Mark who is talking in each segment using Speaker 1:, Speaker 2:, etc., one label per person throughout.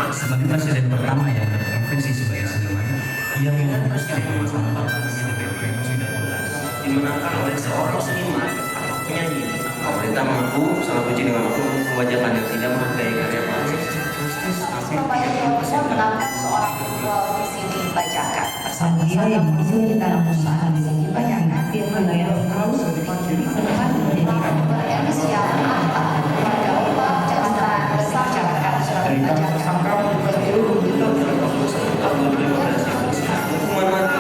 Speaker 1: Sebagai presiden pertama yang berprofesi sebagai seniman, ia memutuskan permasalahan partainya di ppkm 19 dimenangkan oleh seorang seniman atau penyanyi.
Speaker 2: Pemerintah mampu sangat uji dengan mampu pembajakan yang tidak menghargai karya bangsa.
Speaker 3: Surabaya Jawa Timur mengangkat seorang penjual VCD bajakan bersama-sama polisi dalam usaha VCD bajakan di wilayah Terus sempat berinisial apa pada upah jabatan bajakan Surabaya bajakan
Speaker 2: Hukuman mati.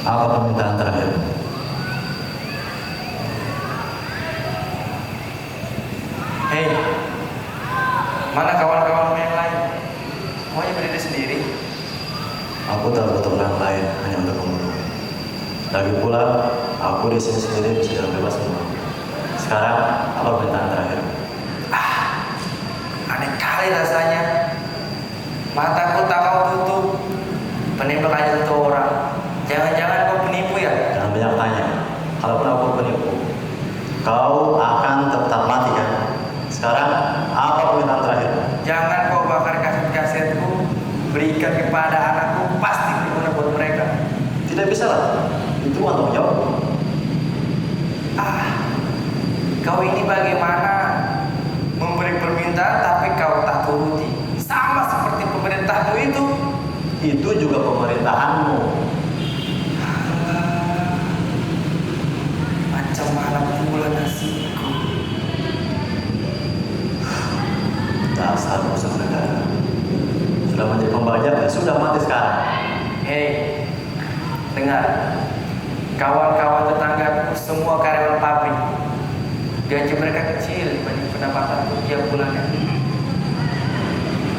Speaker 1: Apa permintaan terakhir?
Speaker 2: Hei, mana kawan-kawan yang lain? Semuanya berdiri sendiri.
Speaker 1: Aku tak butuh orang lain hanya untuk membunuh. Lagi pula, aku di sini sendiri bisa dengan bebas membunuh. Sekarang, apa permintaan terakhir?
Speaker 2: Aneh kali rasanya. Mataku tak kau tutup. Penipu hanya satu orang. Jangan-jangan kau penipu ya?
Speaker 1: Jangan banyak tanya. Kalaupun aku penipu, kau akan tetap mati kan? Sekarang, apa permintaan terakhir?
Speaker 2: Jangan kau bakar kaset-kasetku. Berikan kepada anakku, pasti berguna buat mereka.
Speaker 1: Tidak bisa lah. Itu untuk jawab.
Speaker 2: Kau ini bagaimana? Memberi permintaan tapi kau tak turuti. Sama seperti pemerintahmu itu.
Speaker 1: Itu juga pemerintahanmu.
Speaker 2: Macam mana pula nasibku.
Speaker 1: Dasar musuh negara. Sudah menjadi pembajak dan sudah mati sekarang.
Speaker 2: Hei, dengar. Kawan-kawan tetanggaku semua karyawan pabrik. Gaji mereka kecil dibanding pendapatanku tiap bulannya.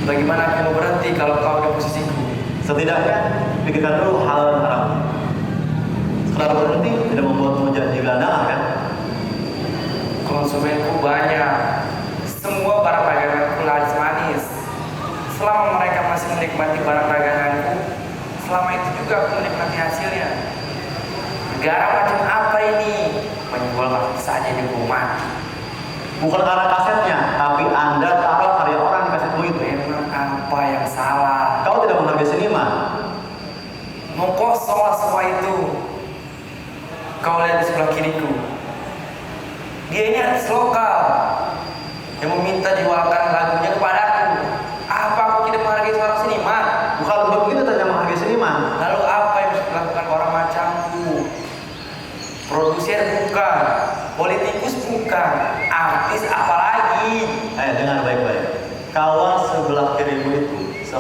Speaker 2: Bagaimana aku mau berhenti kalau kau di posisiku?
Speaker 1: Setidaknya pikirkan dulu hal dan haram. Setelah berhenti tidak membuatmu jadi gelandangan kan?
Speaker 2: Konsumenku banyak. Semua barang daganganku laris manis. Selama mereka masih menikmati barang daganganku, selama itu juga aku menikmati hasilnya. Negara macam apa ini? Menjual kaki saja dihukum mati.
Speaker 1: Bukan karena kasetnya, tapi Anda taruh karya orang di kasetmu itu.
Speaker 2: Memang apa yang salah?
Speaker 1: Kau tidak menghargai seniman.
Speaker 2: Mau kosong semua itu. Kau lihat di sebelah kiriku. Dia ini artis lokal yang meminta jualkan lagunya kepadaku.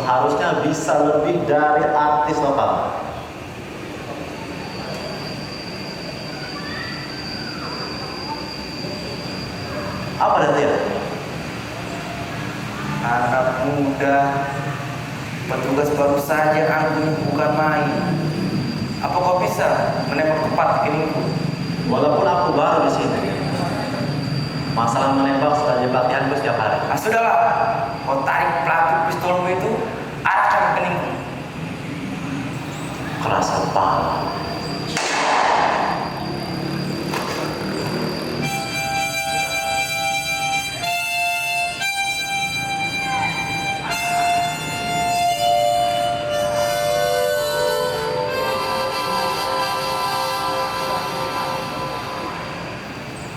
Speaker 1: seharusnya bisa lebih dari artis lokal. Apa dia?
Speaker 2: Anak muda, petugas baru saja, anggun bukan main. Apa kau bisa menembak tepat ke keningku?
Speaker 1: Walaupun aku baru di sini, masalah menembak sudah jadi pelatihanku setiap hari.
Speaker 2: Ah sudahlah, kau tarik pelatu pistolmu itu, arahkan ke keningku.
Speaker 1: Keras kepala.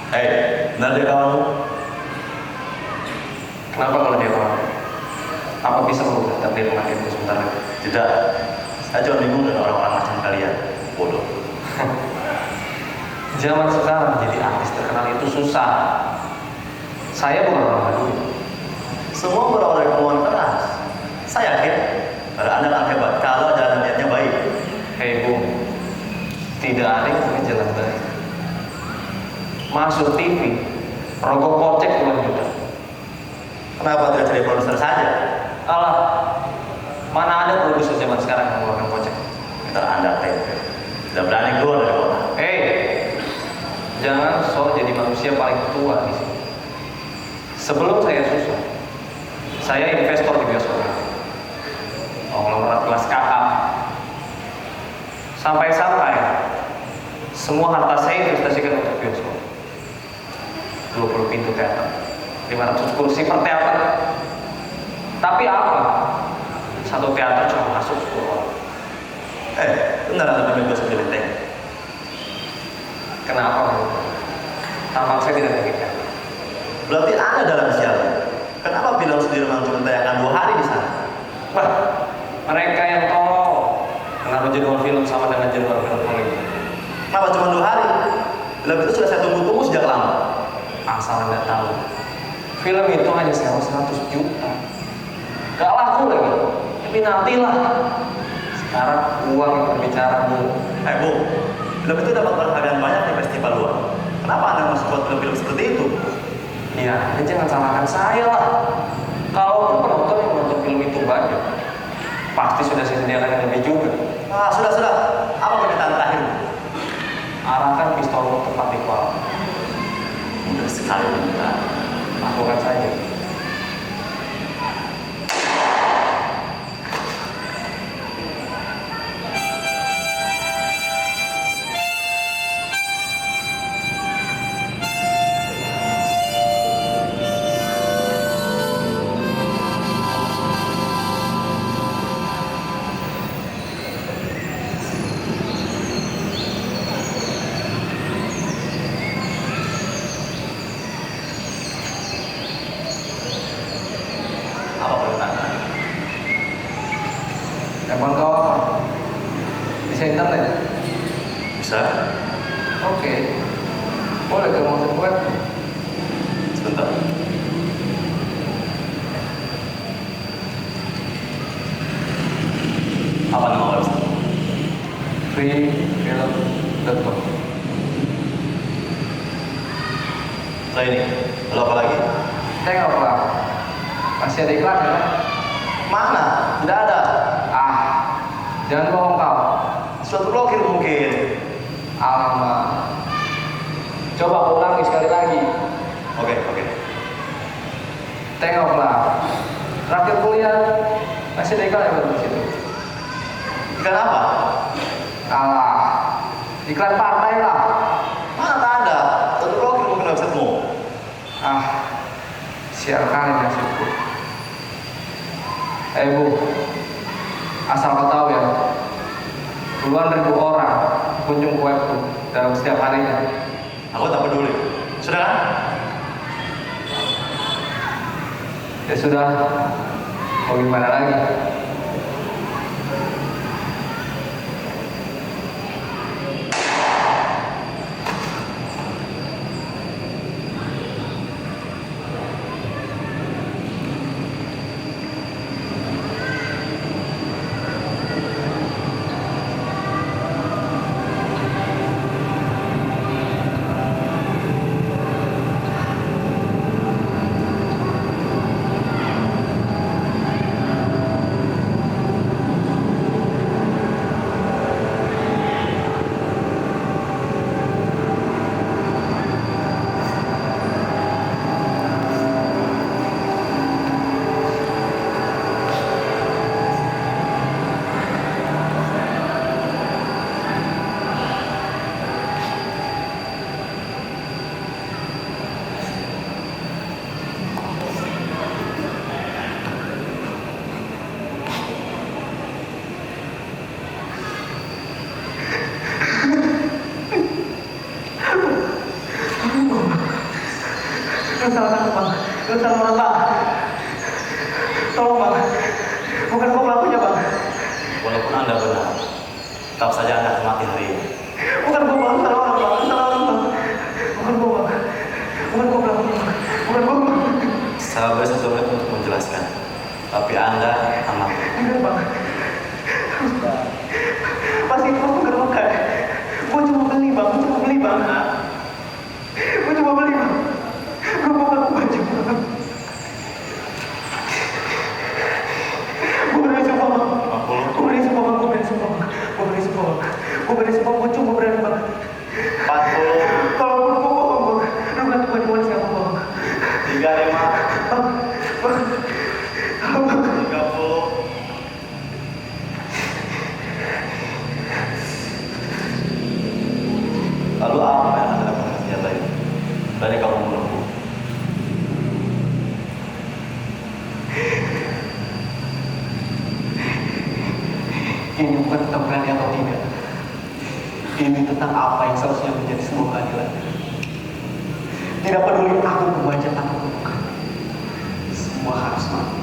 Speaker 1: Hei, benar dia kawanmu?
Speaker 2: Kenapa kalau dia kawan? Apa bisa merubah takdir kematianku sebentar lagi?
Speaker 1: Tidak. Saya cuma bingung dengan orang-orang macam kalian. Bodoh.
Speaker 4: Zaman sekarang jadi artis terkenal itu susah. Saya bukan orang badui.
Speaker 1: Semua berawal dari kemauan keras. Saya yakin ada anak yang hebat kalau jalan niatnya baik.
Speaker 4: Hei Bung, tidak ada yang punya jalan baik. Masuk TV, rokok kocek puluhan juta.
Speaker 1: Kenapa tidak jadi produser saja?
Speaker 4: Alah, mana ada produser zaman sekarang yang mengeluarkan kocek?
Speaker 1: Ntar Anda tempe. Tidak berani keluar dari kota.
Speaker 4: Hei, jangan sok jadi manusia paling tua di sini. Sebelum saya susah, saya investor di bioskop. Konglomerat kelas kakap. Sampai-sampai semua harta saya investasikan untuk bioskop. 20 pintu teater, 500 kursi per teater. Tapi apa? Satu teater cuma masuk 10 orang.
Speaker 1: Benar Anda pemimpin bioskop di Menteng.
Speaker 4: Kenapa? Tamat saya tidak meyakinkan.
Speaker 1: Berarti Anda dalam siaran. Kenapa bilang Sudirman cuma tayangkan 2 hari di sana?
Speaker 4: Wah, mereka yang tolong menaruh jadwal film sama dengan jadwal film Hollywood.
Speaker 1: Kenapa cuma 2 hari? Film itu sudah saya tunggu-tunggu sejak lama.
Speaker 4: Asal Anda tahu, film itu hanya sewa 100 juta. Gak laku lagi. Tapi nantilah. Sekarang uang yang berbicara, Bu.
Speaker 1: Bu, film itu dapat penghargaan banyak di festival luar. Kenapa Anda masih buat film-film seperti itu?
Speaker 4: Ya, jangan salahkan saya lah. Kalaupun penonton yang nonton film itu banyak, pasti sudah saya sediakan yang lebih juga.
Speaker 1: Sudah. Apa permintaan terakhir?
Speaker 4: Arahkan pistolmu tepat di kepala.
Speaker 1: Mudah sekali minta.
Speaker 4: Lakukan saja.
Speaker 1: Apa permintaan?
Speaker 4: Telepon kau apa? Bisa internet?
Speaker 1: Bisa?
Speaker 4: Oke. Boleh ke mau web?
Speaker 1: Sebentar. Apa nama website?
Speaker 4: freefilm.com.
Speaker 1: Setelah ini, lalu apa lagi?
Speaker 4: Tengoklah. Masih ada iklan ya?
Speaker 1: Mana? Tidak ada.
Speaker 4: Jangan bohong kau.
Speaker 1: Suatu blokir mungkin.
Speaker 4: Alamak. Coba ulangi sekali lagi.
Speaker 1: Oke.
Speaker 4: Tengoklah. Terakhir kuliah masih ada iklan ya di situ.
Speaker 1: Iklan apa?
Speaker 4: Iklan partai lah.
Speaker 1: Mana tak ada. Suatu blokir mungkin websitemu.
Speaker 4: Sial kali nasibku. Bu, asal kau tahu ya, puluhan ribu orang kunjung ke webku dalam setiap harinya.
Speaker 1: Aku tak peduli. Sudah kan?
Speaker 4: Ya sudah, mau gimana lagi? Itu salah satu bang. Itu salah orang bang. Tolong bang. Bukan gue pelakunya bang.
Speaker 1: Walaupun Anda benar, tetap saja Anda akan mati hari ini.
Speaker 4: Bukan gue bang. Salah orang bang. Salah orang bang. Bukan gue bang. Bukan gue pelakunya bang. Bukan gue bang.
Speaker 1: Saya beri 1 menit untuk menjelaskan, tapi Anda akan mati.
Speaker 4: Enggak bang. Pas itu aku gak makan. Gue cuma beli bang. Gue cuma beli bang. Gue cuma beli bang. Gue mau pakai baju bang. Gue berani sumpah bang. Gue berani sumpah bang. Gue berani sumpah bang. Gue berani sumpah bang. Gue berani sumpah. Gue cuma berani bang.
Speaker 1: 40,
Speaker 4: Kalau gue bohong bang. Lu berani gue dimana siapa bang?
Speaker 1: 35,
Speaker 4: Bang. Bang.
Speaker 1: 30. Lalu apa yang Anda lakukan dengan senjata itu? Berani kamu menunggu?
Speaker 4: Ini bukan tentang berani atau tidak. Ini tentang apa yang seharusnya menjadi sebuah keadilan. Tidak peduli aku pembaca atau bukan. Semua harus mati.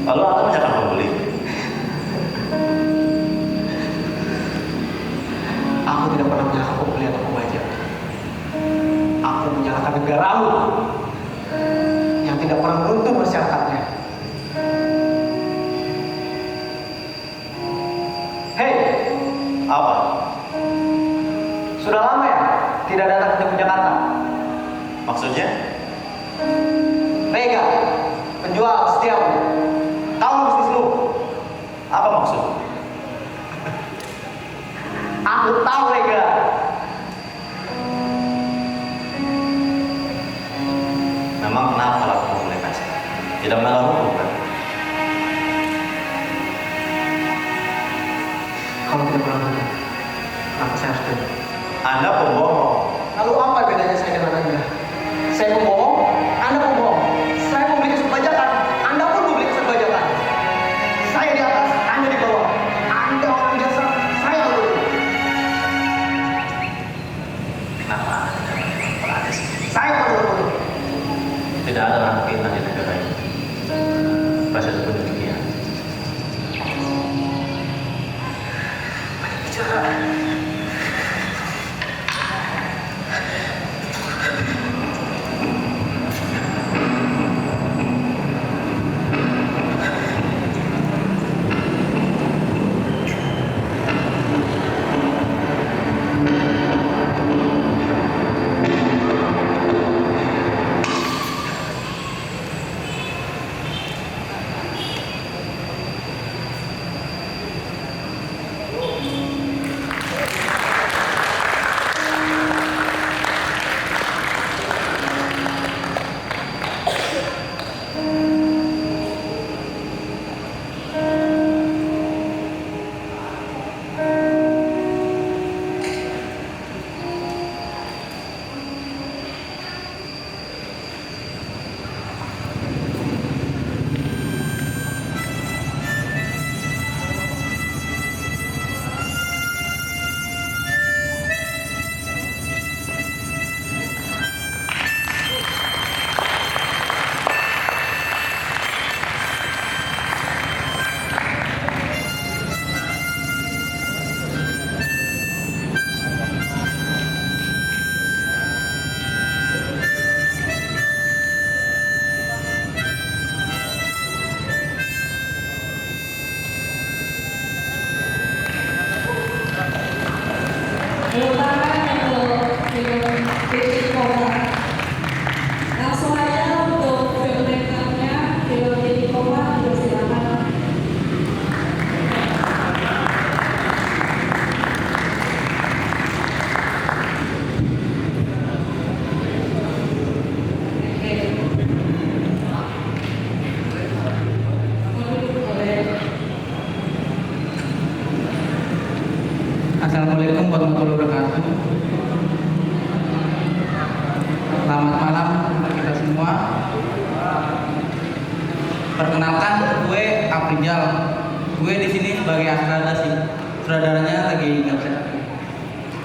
Speaker 1: Lalu Anda menyatakan pembeli?
Speaker 4: Aku tidak pernah menyalahkan pembeli atau pembaca. Aku menyalahkan negaramu yang tidak pernah menuntut masyarakatnya. Hei,
Speaker 1: Apa?
Speaker 4: sudah lama ya tidak datang ke Jakarta?
Speaker 1: Maksudnya?
Speaker 4: Rega, penjual setiamu. Tahu bisnis lu?
Speaker 1: Apa maksud?
Speaker 4: Aku tahu Rega.
Speaker 1: Memang kenapa kalau kamu boleh kasih? Tidak melanggar hukum kan?
Speaker 4: Kalau tidak pernah benar, kenapa saya harus terima?
Speaker 1: Anda pembohong.
Speaker 4: Lalu apa bedanya saya dengan Anda? Saya pembohong, Anda pembohong. Saya membeli kesan bajakan, Anda pun membeli kesan bajakan. Saya di atas, Anda di bawah. Anda orang jasa, saya lalu.
Speaker 1: Kenapa Anda tidak berani sih?
Speaker 4: Saya bodoh.
Speaker 1: Tidak ada orang pintar di negara ini. Presiden pun demikian.
Speaker 4: Bicara.
Speaker 5: Langsung aja untuk film makernya, film jadi koma, silakan.
Speaker 6: Assalamualaikum warahmatullahi wabarakatuh. Selamat malam untuk kita semua. Perkenalkan, gue Aprijal. Gue di sini sebagai Asrada sih. Saudaranya lagi nggak bisa.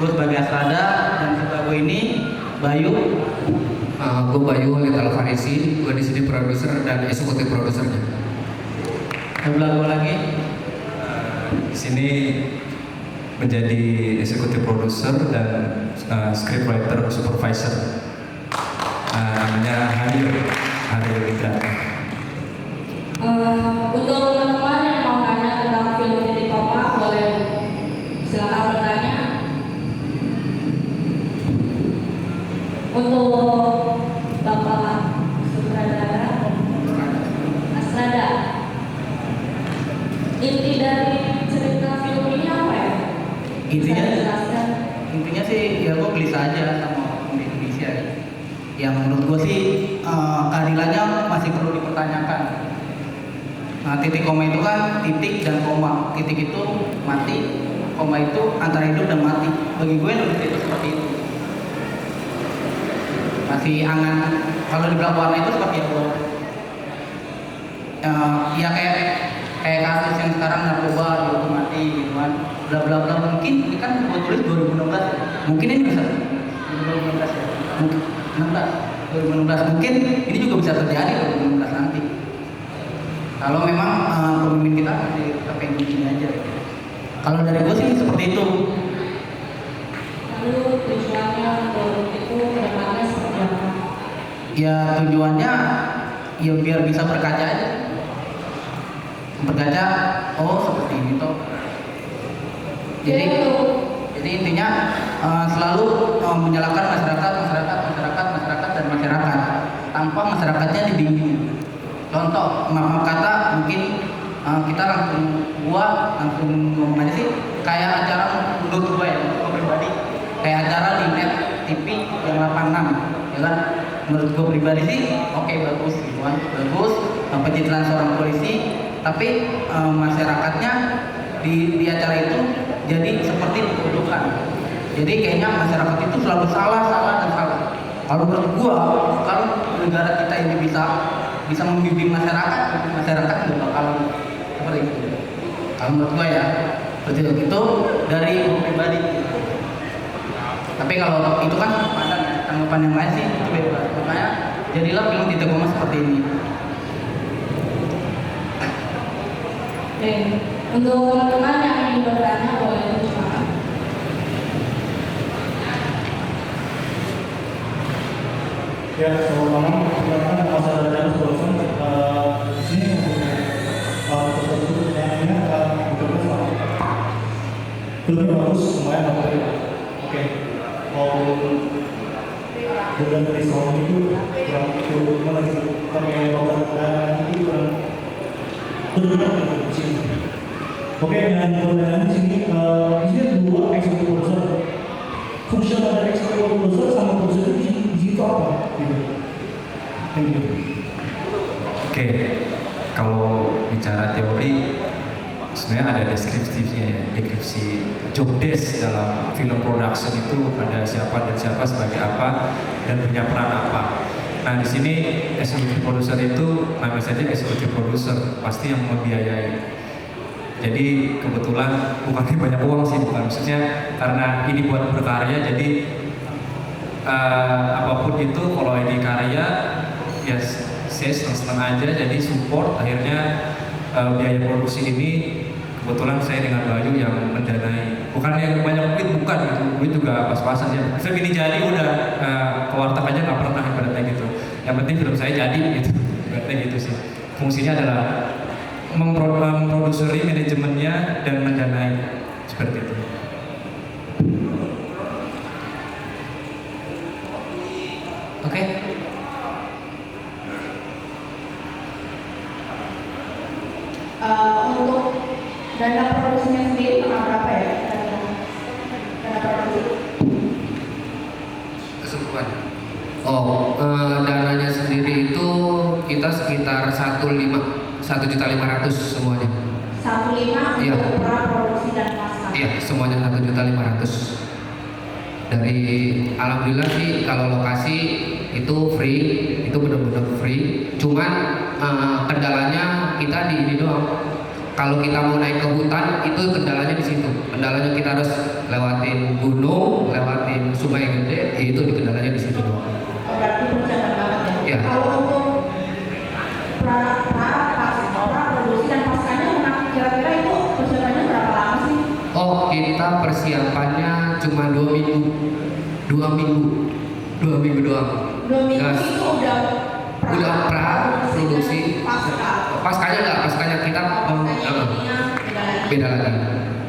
Speaker 6: Gue sebagai Asrada dan sebagai ini Bayu.
Speaker 7: Gue Bayu Walid Alfarisi, gue di sini produser dan eksekutif produsernya.
Speaker 6: Sebelah gue lagi.
Speaker 8: Di sini menjadi eksekutif produser dan scriptwriter supervisor. Namanya Hadir Indra.
Speaker 5: Untuk teman-teman yang mau tanya tentang film Titik Koma, boleh silakan bertanya. Untuk Bapak Sutradara Asrada, inti dari cerita film ini apa ya?
Speaker 6: Intinya,
Speaker 5: Bisa dijelaskan?
Speaker 6: intinya sih ya gue gelisah aja sama orang Indonesia. Yang menurut gue sih keadilannya masih perlu dipertanyakan. Nah, titik koma itu kan titik dan koma. Titik itu mati, koma itu antara hidup dan mati. Bagi gue nulis itu seperti itu. Masih angan, kalau dibilang warna itu seperti apa? Ya kayak kasus yang sekarang narkoba dihukum mati gitu kan, bla bla bla. Mungkin ini kan gue tulis 2016 ya. Mungkin ini bisa 2016 ya. Mungkin 2016 mungkin ini juga bisa terjadi 2016 nanti. Kalau memang pemimpin kita masih kayak gini aja. Kalau dari gue sih seperti itu.
Speaker 5: Lalu tujuannya untuk itu kedepannya seperti apa?
Speaker 6: Ya tujuannya ya biar bisa berkaca aja. Berkaca, oh seperti ini toh. Jadi intinya selalu menyalahkan masyarakat dan masyarakat tanpa masyarakatnya dibingung. Contoh, maaf kata mungkin kita langsung ngomong aja sih kayak acara menurut gue ya, menurut gue pribadi kayak acara di net TV yang 86 ya kan, menurut gue pribadi sih oke, bagus gitu kan, bagus pencitraan seorang polisi, tapi masyarakatnya di acara itu jadi seperti dituduhkan. Jadi kayaknya masyarakat itu selalu salah. Kalau menurut gua, kalau negara kita ini bisa membimbing masyarakat nggak bakal seperti itu. Kalau menurut gua ya, seperti itu dari gua pribadi. Tapi kalau itu kan tanggapan yang lain sih itu bebas. Makanya jadilah film Titik Koma seperti ini.
Speaker 5: Oke, untuk teman-teman yang ingin bertanya boleh silakan.
Speaker 9: Ya, selamat malam. Perkenalkan nama saya Daniel Sulawesi. Di sini untuk pertanyaannya betul selamat. Filmnya bagus, lumayan bagus. Oke. Bulan dari tahun itu kurang itu mana gitu? Pakai bahan itu kurang. Oke, dan pertanyaan di sini ada dua eksekutif produser. Fungsi dari eksekutif produser sama produser itu apa? Thank you.
Speaker 8: Oke, kalau bicara teori, sebenarnya ada deskripsinya ya, deskripsi job desk dalam film production itu ada siapa dan siapa sebagai apa dan punya peran apa. Nah di sini eksekutif produser itu namanya saja eksekutif produser, pasti yang membiayai. Jadi kebetulan bukannya banyak uang sih, bukan, maksudnya karena ini buat berkarya, jadi apapun itu kalau ini karya ya saya senang aja, jadi support. Akhirnya biaya produksi ini kebetulan saya dengan Bayu yang mendanai, bukan yang banyak bukan gitu, duit juga pas-pasan ya. Film ini jadi udah ke warteg aja nggak pernah ibaratnya gitu. Yang penting film saya jadi gitu, ibaratnya gitu sih. Fungsinya adalah memproduksi manajemennya dan mendanai seperti itu.
Speaker 6: Oke.
Speaker 5: Untuk dana produksinya sendiri berapa ya? Dana produksi?
Speaker 7: Keseluruhan. Dananya sendiri itu kita sekitar 1.500.000 semuanya.
Speaker 5: 1.500.000
Speaker 7: Iya.
Speaker 5: untuk produksi dan masak.
Speaker 7: Iya, semuanya 1.500.000. Dari alhamdulillah sih kalau lokasi itu free, itu benar-benar free. Cuman kendalanya kita di ini doang. Kalau kita mau naik ke hutan itu kendalanya di situ. Kendalanya kita harus lewatin gunung, lewatin sungai gede, itu di kendalanya di situ doang.
Speaker 5: Berarti
Speaker 7: Iya.
Speaker 5: Kalau untuk produksi dan pascanya, kira-kira itu persiapannya berapa lama sih?
Speaker 7: Oh, kita persiapannya cuma 2 minggu. 2 minggu. 2 minggu doang.
Speaker 5: 2 minggu
Speaker 7: Gas.
Speaker 5: itu udah
Speaker 7: produksi.
Speaker 5: pasca.
Speaker 7: Pascanya enggak, pascanya kita beda lagi.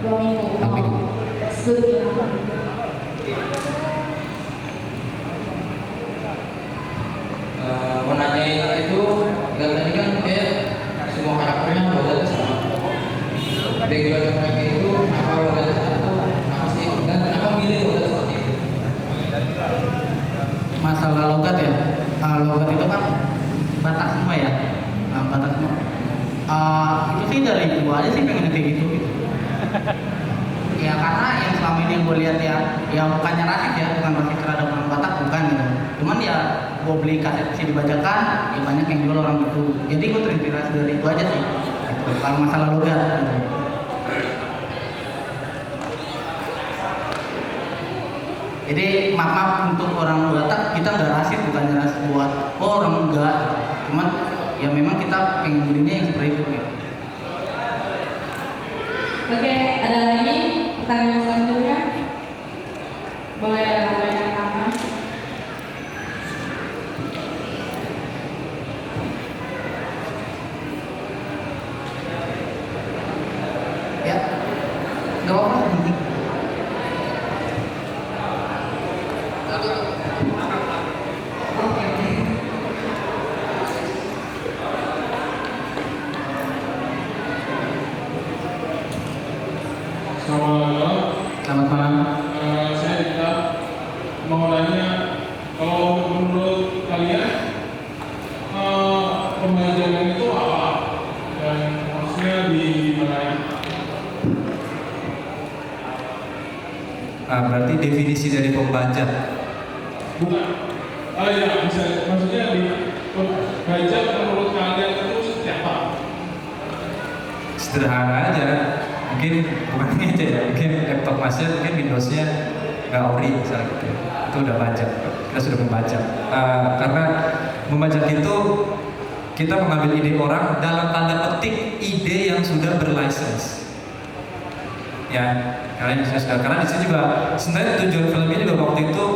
Speaker 5: 2 minggu.
Speaker 7: 2 minggu.
Speaker 5: That's good.
Speaker 6: Mau nanyain itu, tadi kan kayak semua karakternya logatnya sama. Background mereka itu kenapa logatnya satu, kenapa sih? Dan kenapa milih logat seperti itu? Masalah logat ya, logat itu kan Batak semua ya, Batak semua. Itu sih dari gua aja sih pengen kayak gitu. Ya karena yang selama ini yang gue lihat ya bukannya rasis ya, bukan rasis terhadap orang Batak, bukan gitu. Cuman ya gue beli kaset si dibacakan, ya banyak yang jual orang itu. Jadi gue terinspirasi dari itu aja sih. Gitu. Kalau masalah logat. Gitu. Jadi maaf untuk orang Batak, kita nggak rasis, bukannya rasis buat orang enggak. Cuman ya memang kita pengen belinya yang seperti itu. Gitu.
Speaker 5: Oke, ada lagi pertanyaan selanjutnya? Boleh banyak nama.
Speaker 6: Ya, nggak apa-apa. Selamat malam.
Speaker 10: Saya juga mau nanya, kalau menurut kalian pembajakan itu apa? Dan maksudnya di mana?
Speaker 8: Berarti definisi dari pembajak.
Speaker 10: Bukan. Ya, bisa. Maksudnya di pembajak menurut kalian itu seperti apa?
Speaker 8: Sederhana aja. Mungkin bukan ini aja ya, mungkin laptop masnya, mungkin Windowsnya nggak ori misalnya gitu. Itu udah bajak, kita sudah membajak. Karena membajak itu kita mengambil ide orang dalam tanda petik ide yang sudah berlicense. Ya, kalian bisa sudah, karena di sini juga sebenarnya tujuan film ini juga waktu itu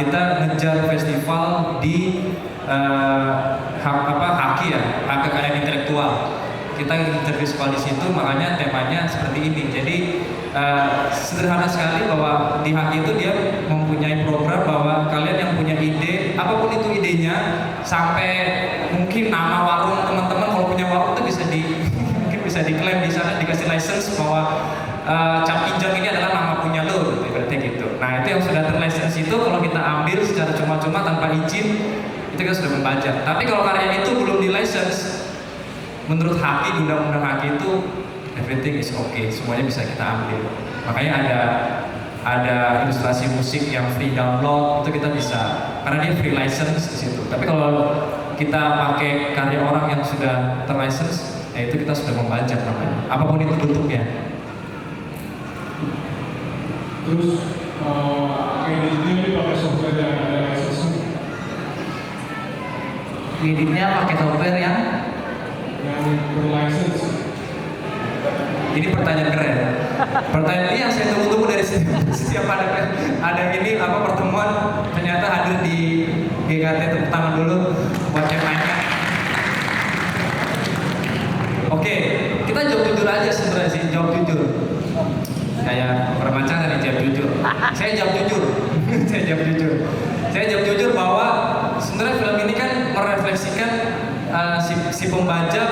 Speaker 8: kita ngejar festival di HAKI ya, hak kekayaan intelektual. Kita interview di situ, makanya temanya seperti ini. Jadi sederhana sekali bahwa di HAKI itu dia mempunyai program bahwa kalian yang punya ide, apapun itu idenya, sampai mungkin nama warung teman-teman kalau punya warung itu mungkin bisa diklaim di sana, dikasih license bahwa cap pinjam ini adalah nama punya lo, gitu, berarti gitu. Nah itu yang sudah terlicense itu kalau kita ambil secara cuma-cuma tanpa izin, itu kita sudah membajak. Tapi kalau karya itu belum di license, menurut HAKI, undang-undang HAKI itu everything is okay, semuanya bisa kita ambil. Makanya ada ilustrasi musik yang free download, itu kita bisa, karena dia free license di situ. Tapi kalau kita pakai karya orang yang sudah terlicense, ya itu kita sudah membajak namanya, apapun itu bentuknya.
Speaker 10: Terus editnya ini pakai software yang ada license.
Speaker 6: Editnya pakai software yang
Speaker 10: berlicense.
Speaker 8: Ini pertanyaan keren. Pertanyaan ini yang saya tunggu-tunggu dari setiap ada ini pertemuan, ternyata hadir di GKT. Tepuk tangan dulu buat yang nanya. Oke, kita jawab jujur aja sebenarnya sih, jawab jujur. Kayak permacaan dari jawab jujur. Saya jawab jujur. Saya jawab jujur bahwa sebenarnya film ini kan merefleksikan si pembajak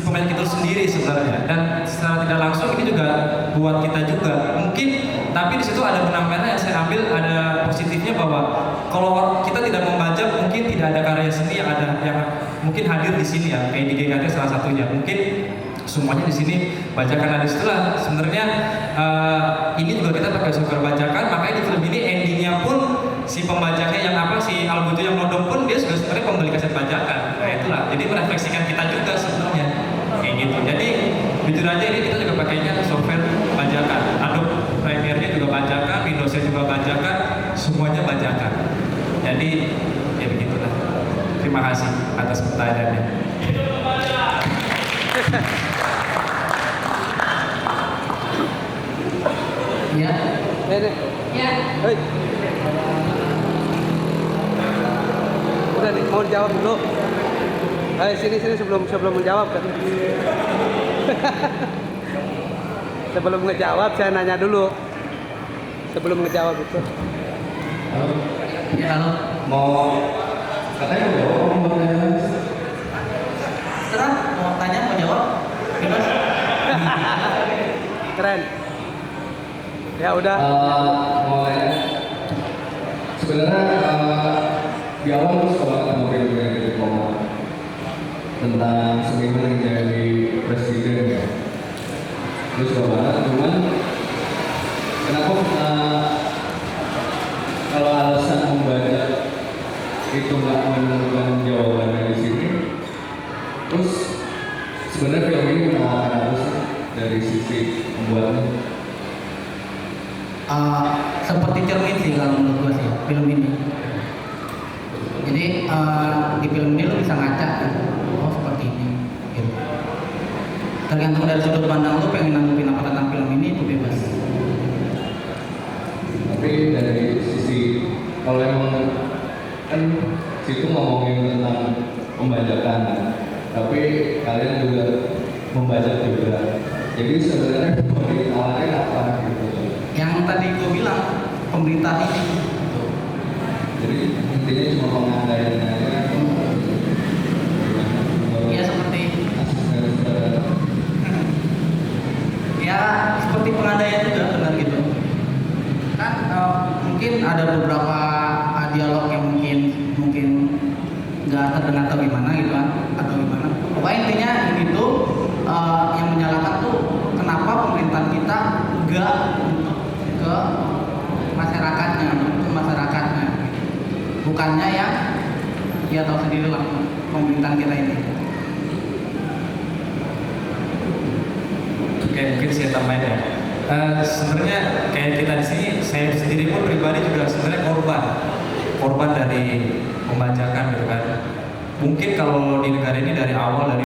Speaker 8: itu sendiri sebenarnya, dan secara tidak langsung ini juga buat kita juga mungkin, tapi di situ ada benang merah yang saya ambil, ada positifnya bahwa kalau kita tidak membajak mungkin tidak ada karya seni yang mungkin hadir di sini ya, kayak di GKT salah satunya, mungkin semuanya di sini bajakan. Ada setelah sebenarnya ini juga kita pakai software bajakan, makanya di film ini endingnya pun si pembajaknya yang si Albuto yang nodong pun dia juga sebenarnya pembeli kaset bajakan. Nah itulah, jadi merefleksikan kita juga sebenarnya kayak gitu. Jadi jujur aja ini kita juga pakainya software bajakan, Adobe Premiere-nya juga bajakan, Windows-nya juga bajakan, semuanya bajakan. Jadi ya begitulah. Terima kasih atas pertanyaannya.
Speaker 6: Ya.
Speaker 5: Ya.
Speaker 11: Udah nih, mau jawab dulu. Ayo sini sebelum menjawab kan. Sebelum ngejawab saya nanya dulu. Sebelum ngejawab itu.
Speaker 6: Ya, halo.
Speaker 8: Mau katanya mau jawab, mau tanya.
Speaker 6: Terang, mau tanya, mau jawab? Bebas.
Speaker 11: Keren. Ya udah.
Speaker 8: Mau tanya. Sebenarnya di awal aku suka banget sama film yang dari Komo tentang seniman yang jadi presiden ya. Itu suka banget, cuman kenapa kalau alasan membaca itu nggak menemukan jawabannya di sini, terus sebenarnya film ini menawarkan apa sih dari sisi pembuatnya?
Speaker 6: Seperti cermin sih kalau menurut gua sih film ini. Jadi di film ini lo bisa ngaca kan, oh seperti ini. Gitu. Tergantung dari sudut pandang lo pengen nanggepin apa tentang film ini itu bebas.
Speaker 8: Tapi dari sisi kalau emang kan situ ngomongin tentang pembajakan, tapi kalian juga membajak juga. Jadi sebenarnya pemerintahannya apa gitu?
Speaker 6: Yang tadi gue bilang pemerintah ini.
Speaker 8: Jadi intinya cuma pengandaian aja.
Speaker 6: Ya seperti ya seperti pengandaian juga benar gitu. Kan mungkin ada beberapa dialog yang mungkin nggak terdengar atau gimana gitu kan atau gimana. Pokoknya intinya itu yang menyalahkan tuh kenapa pemerintah kita nggak untuk ke masyarakatnya, untuk masyarakatnya. Bukannya yang ya tahu sendiri lah pemerintahan kita ini.
Speaker 8: Oke, mungkin saya tambahin ya. Sebenarnya kayak kita di sini, saya sendiri pun pribadi juga sebenarnya korban dari pembajakan gitu kan. Mungkin kalau di negara ini dari awal dari